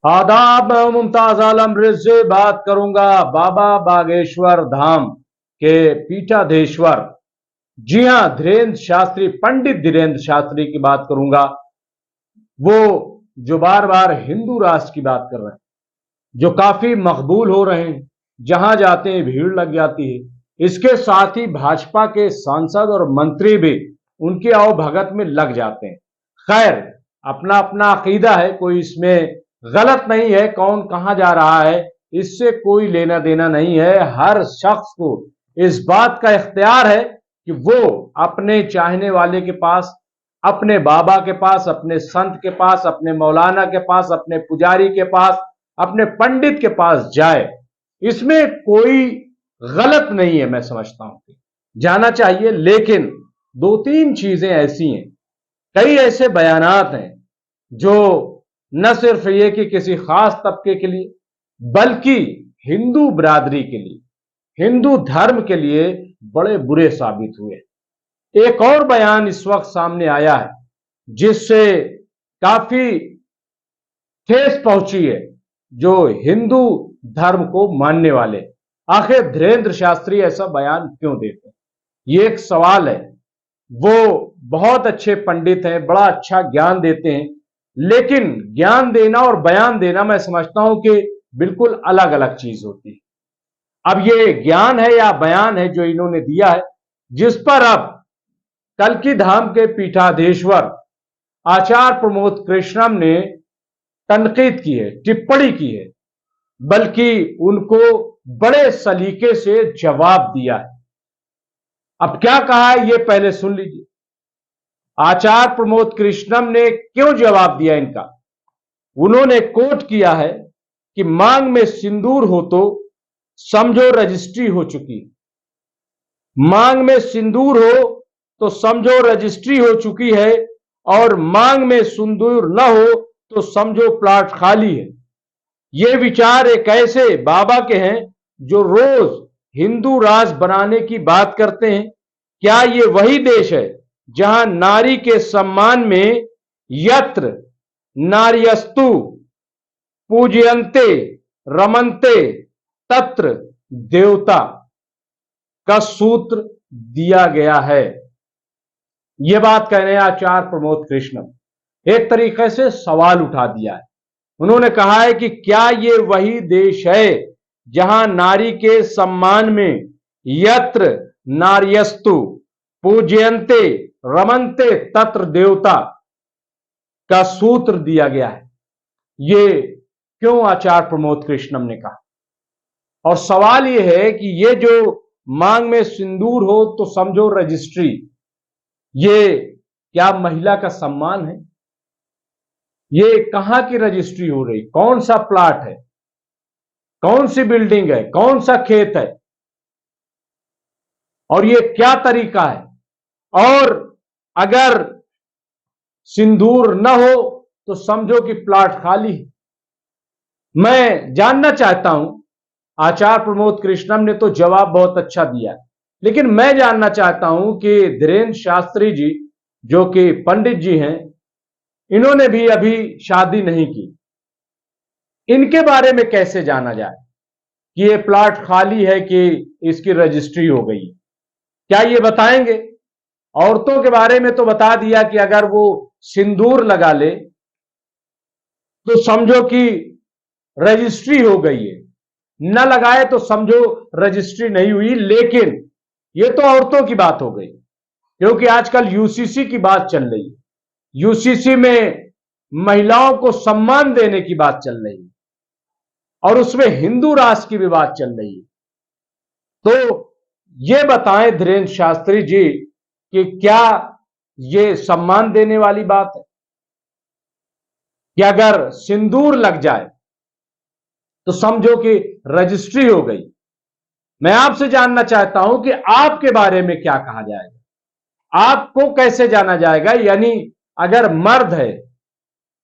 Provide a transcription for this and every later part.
आदाब, मैं हूं मुमताज आलम रिज से बात करूंगा बाबा बागेश्वर धाम के पीठाधीश्वर। जी हां, धीरेन्द्र शास्त्री, पंडित धीरेन्द्र शास्त्री की बात करूंगा। वो जो बार बार हिंदू राष्ट्र की बात कर रहे हैं, जो काफी मकबूल हो रहे हैं, जहां जाते हैं भीड़ लग जाती है। इसके साथ ही भाजपा के सांसद और मंत्री भी उनके आवभगत में लग जाते हैं। खैर, अपना अपना अकीदा है, कोई इसमें गलत नहीं है। कौन कहां जा रहा है इससे कोई लेना देना नहीं है। हर शख्स को इस बात का इख्तियार है कि वो अपने चाहने वाले के पास, अपने बाबा के पास, अपने संत के पास, अपने मौलाना के पास, अपने पुजारी के पास, अपने पंडित के पास जाए। इसमें कोई गलत नहीं है, मैं समझता हूं जाना चाहिए। लेकिन दो तीन चीजें ऐसी हैं, कई ऐसे बयानात हैं जो न सिर्फ ये कि किसी खास तबके के लिए, बल्कि हिंदू बिरादरी के लिए, हिंदू धर्म के लिए बड़े बुरे साबित हुए। एक और बयान इस वक्त सामने आया है जिससे काफी ठेस पहुंची है जो हिंदू धर्म को मानने वाले। आखिर धीरेन्द्र शास्त्री ऐसा बयान क्यों देते हैं, ये एक सवाल है। वो बहुत अच्छे पंडित हैं, बड़ा अच्छा ज्ञान देते हैं, लेकिन ज्ञान देना और बयान देना मैं समझता हूं कि बिल्कुल अलग अलग चीज होती है। अब ये ज्ञान है या बयान है जो इन्होंने दिया है, जिस पर अब कल्कि धाम के पीठाधीश्वर आचार्य प्रमोद कृष्णम ने तनकीद की है, टिप्पणी की है, बल्कि उनको बड़े सलीके से जवाब दिया है। अब क्या कहा है ये पहले सुन लीजिए। आचार्य प्रमोद कृष्णम ने क्यों जवाब दिया इनका। उन्होंने कोट किया है कि मांग में सिंदूर हो तो समझो रजिस्ट्री हो चुकी। मांग में सिंदूर हो तो समझो रजिस्ट्री हो चुकी है, और मांग में सिंदूर न हो तो समझो प्लॉट खाली है। ये विचार एक ऐसे बाबा के हैं जो रोज हिंदू राष्ट्र बनाने की बात करते हैं। क्या ये वही देश है जहां नारी के सम्मान में यत्र नार्यस्तु पूजयन्ते रमन्ते तत्र देवता का सूत्र दिया गया है। यह बात कह रहे हैं आचार्य प्रमोद कृष्णम। एक तरीके से सवाल उठा दिया है। उन्होंने कहा है कि क्या ये वही देश है जहां नारी के सम्मान में यत्र नार्यस्तु पूजयन्ते रमन्ते तत्र देवता का सूत्र दिया गया है। ये क्यों आचार्य प्रमोद कृष्णम ने कहा। और सवाल यह है कि ये जो मांग में सिंदूर हो तो समझो रजिस्ट्री, ये क्या महिला का सम्मान है। ये कहां की रजिस्ट्री हो रही, कौन सा प्लाट है, कौन सी बिल्डिंग है, कौन सा खेत है, और ये क्या तरीका है। और अगर सिंदूर न हो तो समझो कि प्लाट खाली है। मैं जानना चाहता हूं, आचार्य प्रमोद कृष्णम ने तो जवाब बहुत अच्छा दिया है, लेकिन मैं जानना चाहता हूं कि धीरेन्द्र शास्त्री जी जो कि पंडित जी हैं, इन्होंने भी अभी शादी नहीं की, इनके बारे में कैसे जाना जाए कि ये प्लाट खाली है कि इसकी रजिस्ट्री हो गई। क्या ये बताएंगे। औरतों के बारे में तो बता दिया कि अगर वो सिंदूर लगा ले तो समझो कि रजिस्ट्री हो गई है, न लगाए तो समझो रजिस्ट्री नहीं हुई। लेकिन ये तो औरतों की बात हो गई, क्योंकि आजकल यूसीसी की बात चल रही है। यूसीसी में महिलाओं को सम्मान देने की बात चल रही है, और उसमें हिंदू राष्ट्र की भी बात चल रही है। तो ये बताएं धीरेन्द्र शास्त्री जी कि क्या ये सम्मान देने वाली बात है कि अगर सिंदूर लग जाए तो समझो कि रजिस्ट्री हो गई। मैं आपसे जानना चाहता हूं कि आपके बारे में क्या कहा जाएगा, आपको कैसे जाना जाएगा। यानी अगर मर्द है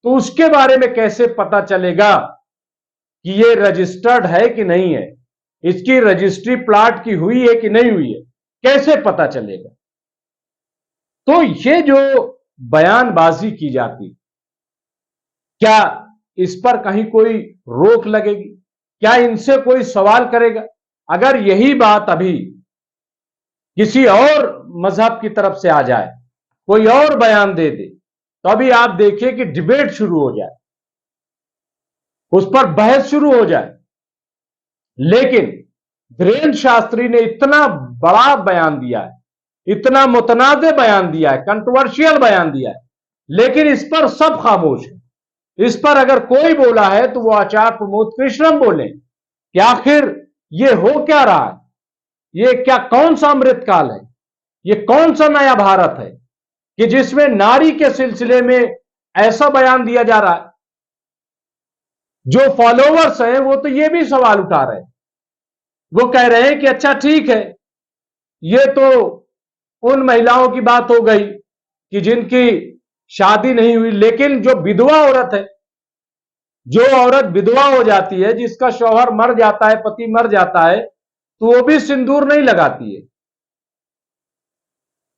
तो उसके बारे में कैसे पता चलेगा कि ये रजिस्टर्ड है कि नहीं है, इसकी रजिस्ट्री प्लाट की हुई है कि नहीं हुई है, कैसे पता चलेगा। तो ये जो बयानबाजी की जाती, क्या इस पर कहीं कोई रोक लगेगी? क्या इनसे कोई सवाल करेगा? अगर यही बात अभी किसी और मजहब की तरफ से आ जाए, कोई और बयान दे दे, तो अभी आप देखिए कि डिबेट शुरू हो जाए, उस पर बहस शुरू हो जाए। लेकिन धीरेन्द्र शास्त्री ने इतना बड़ा बयान दिया है, इतना मुतनाज़ बयान दिया है, कंट्रोवर्शियल बयान दिया है, लेकिन इस पर सब खामोश है। इस पर अगर कोई बोला है तो वो आचार्य प्रमोद कृष्णम बोले कि आखिर ये हो क्या रहा है, ये क्या कौन सा अमृतकाल है, ये कौन सा नया भारत है कि जिसमें नारी के सिलसिले में ऐसा बयान दिया जा रहा है। जो फॉलोवर्स हैं वो तो ये भी सवाल उठा रहे हैं, वो कह रहे हैं कि अच्छा ठीक है, ये तो उन महिलाओं की बात हो गई कि जिनकी शादी नहीं हुई, लेकिन जो विधवा औरत है, जो औरत विधवा हो जाती है, जिसका शौहर मर जाता है, पति मर जाता है, तो वो भी सिंदूर नहीं लगाती है,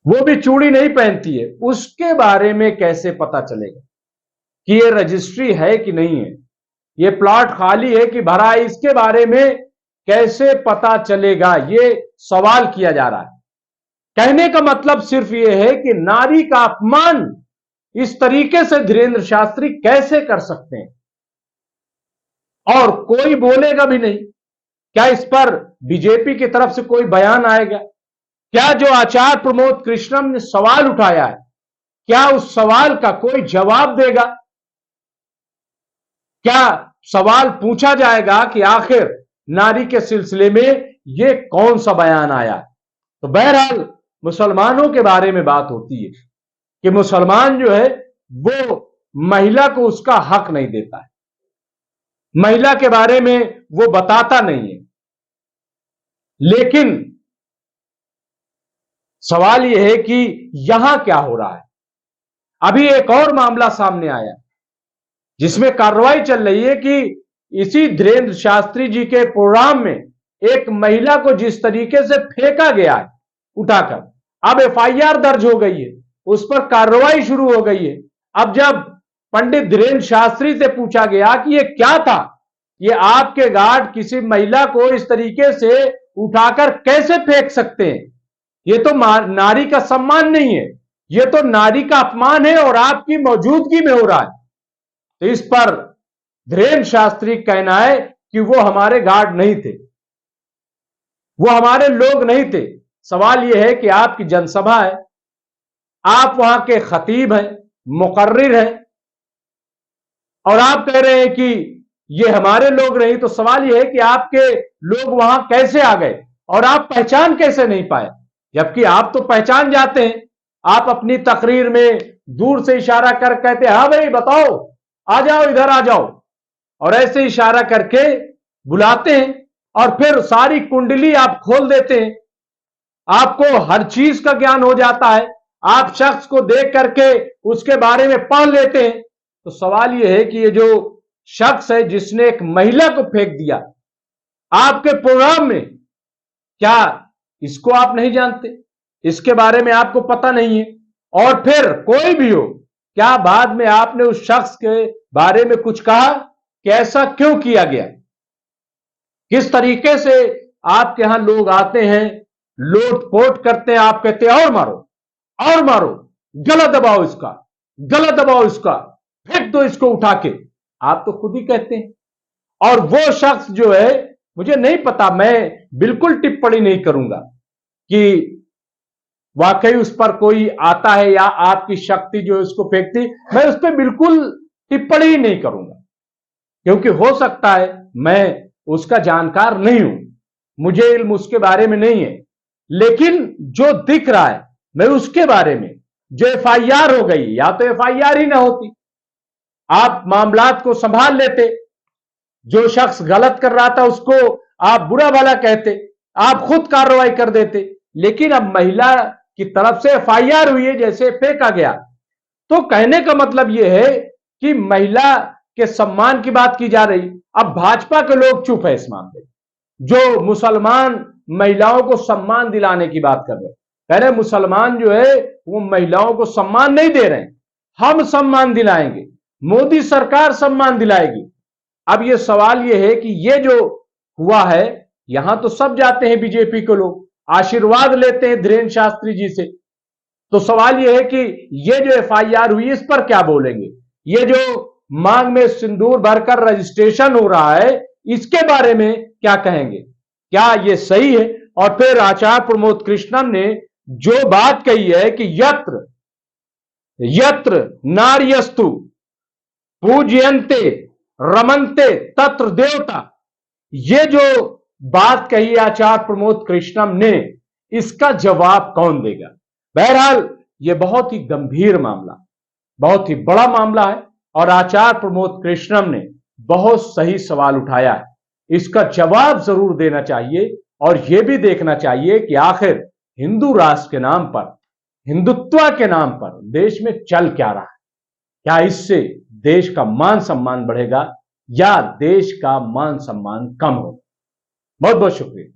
वो भी चूड़ी नहीं पहनती है, उसके बारे में कैसे पता चलेगा कि ये रजिस्ट्री है कि नहीं है, ये प्लॉट खाली है कि भरा है, इसके बारे में कैसे पता चलेगा? ये सवाल किया जा रहा है। कहने का मतलब सिर्फ ये है कि नारी का अपमान इस तरीके से धीरेन्द्र शास्त्री कैसे कर सकते हैं, और कोई बोलेगा भी नहीं। क्या इस पर बीजेपी की तरफ से कोई बयान आएगा? क्या जो आचार्य प्रमोद कृष्णम ने सवाल उठाया है, क्या उस सवाल का कोई जवाब देगा? क्या सवाल पूछा जाएगा कि आखिर नारी के सिलसिले में ये कौन सा बयान आया? तो बहरहाल मुसलमानों के बारे में बात होती है कि मुसलमान जो है वो महिला को उसका हक नहीं देता है, महिला के बारे में वो बताता नहीं है। लेकिन सवाल यह है कि यहां क्या हो रहा है? अभी एक और मामला सामने आया जिसमें कार्रवाई चल रही है कि इसी धीरेन्द्र शास्त्री जी के प्रोग्राम में एक महिला को जिस तरीके से फेंका गया है उठाकर, अब एफआईआर दर्ज हो गई है, उस पर कार्रवाई शुरू हो गई है। अब जब पंडित धीरेन्द्र शास्त्री से पूछा गया कि ये क्या था, ये आपके गार्ड किसी महिला को इस तरीके से उठाकर कैसे फेंक सकते हैं? ये तो नारी का सम्मान नहीं है, ये तो नारी का अपमान है और आपकी मौजूदगी में हो रहा है। तो इस पर धीरेन्द्र शास्त्री कहना है कि वो हमारे गार्ड नहीं थे, वो हमारे लोग नहीं थे। सवाल यह है कि आपकी जनसभा है, आप वहां के खतीब हैं, मुकर्रिर हैं, और आप कह रहे हैं कि ये हमारे लोग नहीं। तो सवाल यह है कि आपके लोग वहां कैसे आ गए और आप पहचान कैसे नहीं पाए? जबकि आप तो पहचान जाते हैं। आप अपनी तकरीर में दूर से इशारा कर कहते हैं हाँ भाई बताओ, आ जाओ, इधर आ जाओ, और ऐसे इशारा करके बुलाते हैं और फिर सारी कुंडली आप खोल देते हैं। आपको हर चीज का ज्ञान हो जाता है, आप शख्स को देख करके उसके बारे में पढ़ लेते हैं। तो सवाल यह है कि ये जो शख्स है जिसने एक महिला को फेंक दिया आपके प्रोग्राम में, क्या इसको आप नहीं जानते? इसके बारे में आपको पता नहीं है? और फिर कोई भी हो, क्या बाद में आपने उस शख्स के बारे में कुछ कहा कि ऐसा क्यों किया गया? किस तरीके से आपके यहां लोग आते हैं, लोटपोट करते हैं, आप कहते हैं और मारो, और मारो, गला दबाओ इसका, गला दबाओ इसका, फेंक दो इसको उठा के, आप तो खुद ही कहते हैं। और वो शख्स जो है, मुझे नहीं पता, मैं बिल्कुल टिप्पणी नहीं करूंगा कि वाकई उस पर कोई आता है या आपकी शक्ति जो है उसको फेंकती, मैं उस पर बिल्कुल टिप्पणी ही नहीं करूंगा, क्योंकि हो सकता है मैं उसका जानकार नहीं हूं, मुझे इल्म उसके बारे में नहीं है। लेकिन जो दिख रहा है मैं उसके बारे में, जो एफआईआर हो गई, या तो एफआईआर ही ना होती, आप मामलात को संभाल लेते, जो शख्स गलत कर रहा था उसको आप बुरा भला कहते, आप खुद कार्रवाई कर देते। लेकिन अब महिला की तरफ से एफआईआर हुई है, जैसे फेंका गया, तो कहने का मतलब यह है कि महिला के सम्मान की बात की जा रही। अब भाजपा के लोग चुप है इस मामले, जो मुसलमान महिलाओं को सम्मान दिलाने की बात कर रहे, कह रहे मुसलमान जो है वो महिलाओं को सम्मान नहीं दे रहे हैं, हम सम्मान दिलाएंगे, मोदी सरकार सम्मान दिलाएगी। अब यह सवाल यह है कि यह जो हुआ है, यहां तो सब जाते हैं बीजेपी के लोग, आशीर्वाद लेते हैं धीरेन्द्र शास्त्री जी से। तो सवाल यह है कि यह जो एफआईआर हुई इस पर क्या बोलेंगे, यह जो मांग में सिंदूर भरकर रजिस्ट्रेशन हो रहा है इसके बारे में क्या कहेंगे, क्या यह सही है? और फिर आचार्य प्रमोद कृष्णम ने जो बात कही है कि यत्र यत्र नार्यस्तु पूजयन्ते रमन्ते तत्र देवता, ये जो बात कही आचार्य प्रमोद कृष्णम ने, इसका जवाब कौन देगा? बहरहाल यह बहुत ही गंभीर मामला, बहुत ही बड़ा मामला है और आचार्य प्रमोद कृष्णम ने बहुत सही सवाल उठाया है। इसका जवाब जरूर देना चाहिए और यह भी देखना चाहिए कि आखिर हिंदू राष्ट्र के नाम पर, हिंदुत्व के नाम पर देश में चल क्या रहा है। क्या इससे देश का मान सम्मान बढ़ेगा या देश का मान सम्मान कम होगा? बहुत बहुत शुक्रिया।